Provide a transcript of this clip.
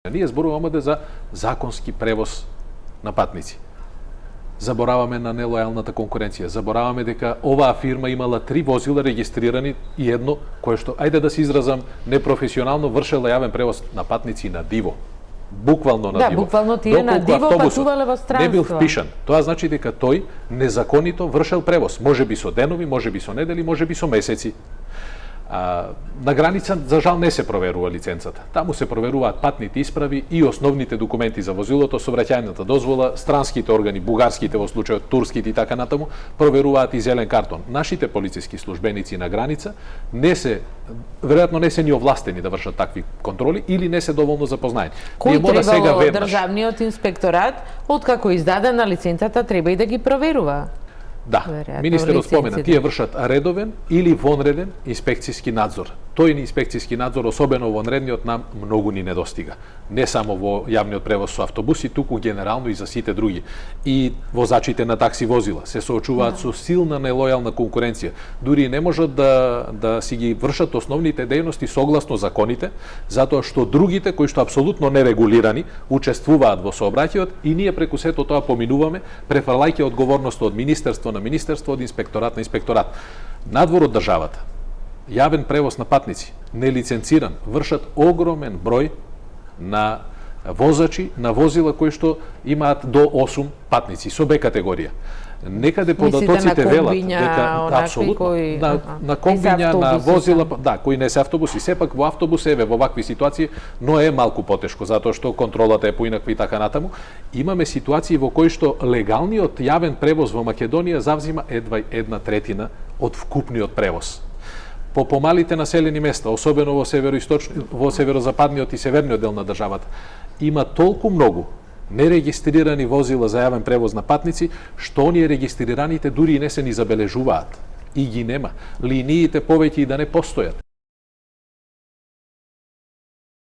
Ние зборуваме за законски превоз на патници. Забораваме на нелојалната конкуренција. Забораваме дека оваа фирма имала 3 возила регистрирани и едно кое што, ајде да се изразам непрофесионално, вршела јавен превоз на патници на диво. Буквално на диво. Да, буквално тие на диво патувале во странство. Не бил впишан. Тоа значи дека тој незаконито вршел превоз. Може би со денови, може би со недели, може би со месеци. На граница, за жал, не се проверува лиценцата. Таму се проверуваат патните исправи и основните документи за возилото, сообраќајната дозвола, странските органи, бугарските во случајот, турските и така натаму, проверуваат и зелен картон. Нашите полициски службеници на граница веројатно не се ни овластени да вршат такви контроли или не се доволно запознаени. Кој требало државниот инспекторат, откако издадена лиценцата, треба и да ги проверува? Да, министерот спомена, тие вршат редовен или вонреден инспекцијски надзор. Тој инспекцијски надзор, особено вонредниот, нам многу ни недостига. Не само во јавниот превоз со автобуси, туку генерално и за сите други. И возачите на такси возила се соочуваат со силна нелојална конкуренција. Дури не можат да си ги вршат основните дејности согласно законите, затоа што другите, кои што апсолутно нерегулирани, учествуваат во сообраќајот и ние преку сето тоа поминуваме, префрлајќи одговорноста од министерство на министерство, од инспекторат на инспекторат. Надвор од државата, јавен превоз на патници, нелиценциран, вршат огромен број на возачи на возила кои што имаат до 8 патници со Б категорија. Некаде податоците велат дека апсолутно на комбиња, на возила, да, кои не се автобуси, сепак во автобус еве во вакви ситуации, но е малку потешко затоа што контролата е поинаква и така натаму. Имаме ситуации во кои што легалниот јавен превоз во Македонија завзима едва 1/3 од вкупниот превоз. По помалите населени места, особено во северозападниот и северниот дел на државата, има толку многу нерегистрирани возила за јавен превоз на патници, што оние регистрираните дури и не се ни забележуваат. И ги нема. Линиите повеќе и да не постојат.